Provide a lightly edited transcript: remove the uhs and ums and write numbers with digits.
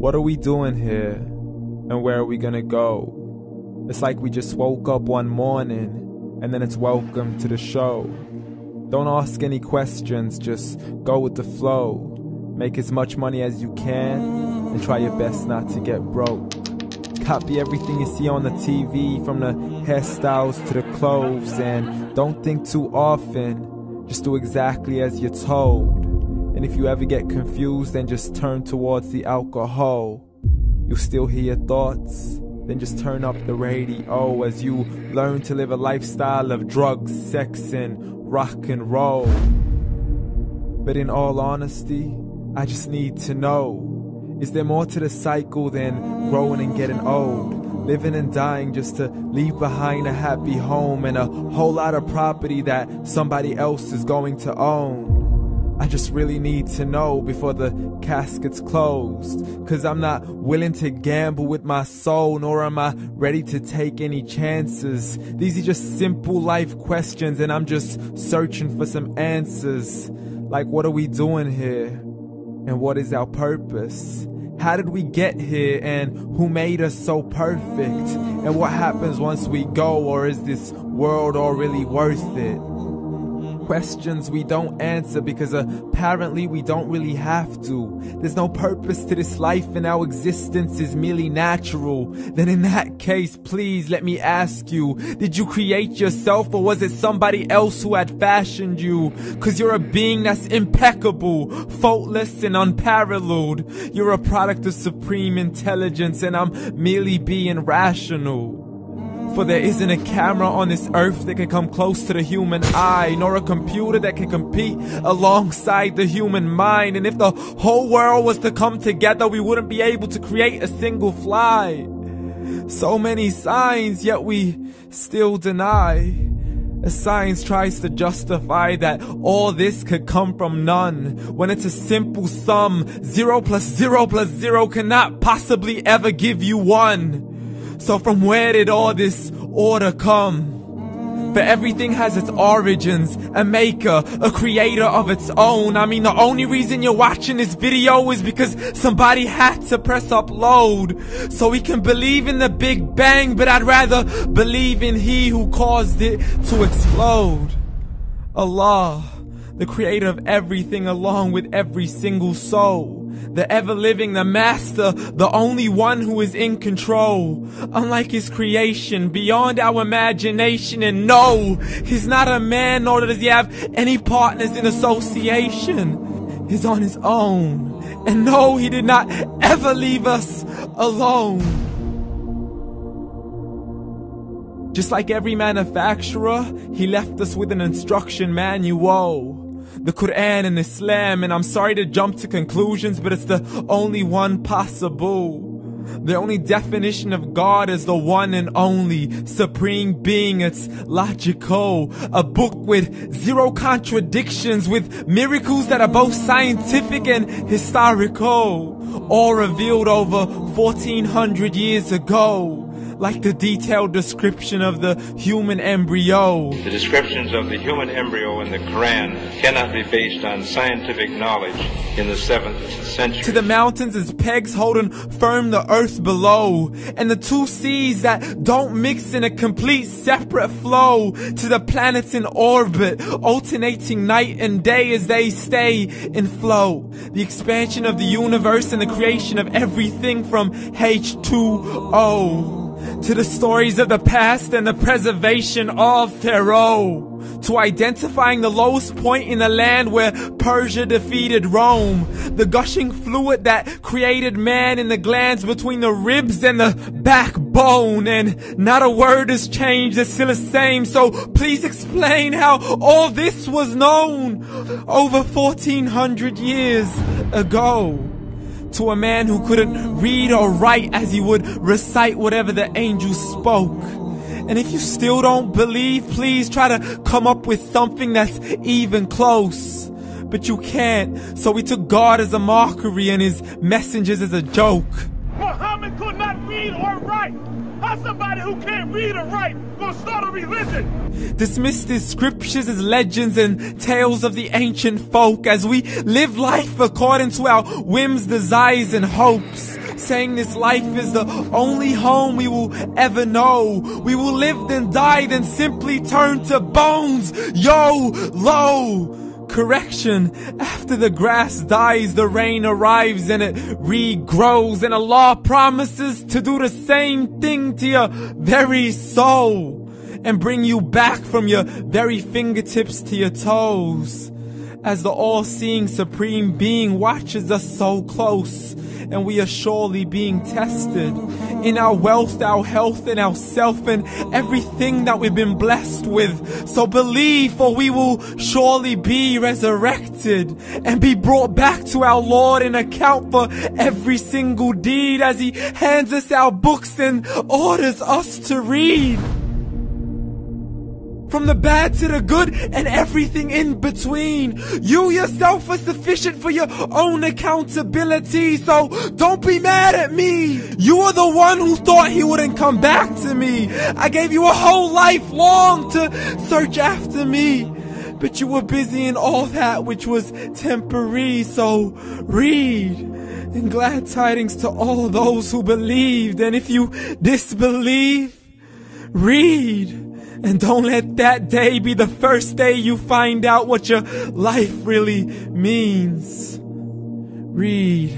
What are we doing here? And where are we gonna go? It's like we just woke up one morning and then it's welcome to the show. Don't ask any questions, just go with the flow. Make as much money as you can and try your best not to get broke. Copy everything you see on the TV, from the hairstyles to the clothes, and don't think too often, just do exactly as you're told. And if you ever get confused, then just turn towards the alcohol. You'll still hear your thoughts, then just turn up the radio as you learn to live a lifestyle of drugs, sex, and rock and roll. But in all honesty, I just need to know, is there more to the cycle than growing and getting old? Living and dying just to leave behind a happy home and a whole lot of property that somebody else is going to own. I just really need to know before the casket's closed, 'cause I'm not willing to gamble with my soul, nor am I ready to take any chances. These are just simple life questions and I'm just searching for some answers. Like, what are we doing here? And what is our purpose? How did we get here, and who made us so perfect? And what happens once we go, or is this world all really worth it? Questions we don't answer because apparently we don't really have to. There's no purpose to this life and our existence is merely natural. Then in that case, please let me ask you, did you create yourself, or was it somebody else who had fashioned you? 'Cause you're a being that's impeccable, faultless and unparalleled. You're a product of supreme intelligence and I'm merely being rational. For there isn't a camera on this earth that can come close to the human eye, nor a computer that can compete alongside the human mind. And if the whole world was to come together, we wouldn't be able to create a single fly. So many signs, yet we still deny. As science tries to justify that all this could come from none, when it's a simple sum. 0 plus 0 plus 0 cannot possibly ever give you 1. So from where did all this order come? For everything has its origins, a maker, a creator of its own. I mean, the only reason you're watching this video is because somebody had to press upload. So we can believe in the Big Bang, but I'd rather believe in He who caused it to explode. Allah, the creator of everything along with every single soul. The ever-living, the master, the only one who is in control. Unlike his creation, beyond our imagination. And no, he's not a man, nor does he have any partners in association. He's on his own. And no, he did not ever leave us alone. Just like every manufacturer, he left us with an instruction manual. The Quran and Islam, and I'm sorry to jump to conclusions, but it's the only one possible. The only definition of God is the one and only supreme being. It's logical. A book with 0 contradictions, with miracles that are both scientific and historical, all revealed over 1400 years ago. Like the detailed description of the human embryo. The descriptions of the human embryo in the Quran cannot be based on scientific knowledge in the 7th century. To the mountains as pegs holding firm the earth below, and the 2 seas that don't mix in a complete separate flow. To the planets in orbit, alternating night and day as they stay in flow. The expansion of the universe and the creation of everything from H2O. To the stories of the past and the preservation of Pharaoh. To identifying the lowest point in the land where Persia defeated Rome. The gushing fluid that created man in the glands between the ribs and the backbone. And not a word has changed, it's still the same. So please explain how all this was known over 1400 years ago. To a man who couldn't read or write, as he would recite whatever the angels spoke. And if you still don't believe, please try to come up with something that's even close. But you can't, so we took God as a mockery and his messengers as a joke. Muhammad could not read or write. How's somebody who can't read or write gonna start a religion? Dismiss these scriptures as legends and tales of the ancient folk, as we live life according to our whims, desires, and hopes. saying this life is the only home we will ever know. We will live then die, then simply turn to bones. YOLO! Correction, after the grass dies, the rain arrives and it regrows, and Allah promises to do the same thing to your very soul and bring you back from your very fingertips to your toes, as the all-seeing supreme being watches us so close, and we are surely being tested in our wealth, our health, and our self, and everything that we've been blessed with. So believe, for we will surely be resurrected and be brought back to our Lord and account for every single deed, as He hands us our books and orders us to read. From the bad to the good and everything in between. You yourself are sufficient for your own accountability, so don't be mad at me. You are the one who thought He wouldn't come back to me. I gave you a whole life long to search after me, but you were busy in all that which was temporary. So read, and glad tidings to all those who believed. And if you disbelieve, read. And don't let that day be the first day you find out what your life really means. Read.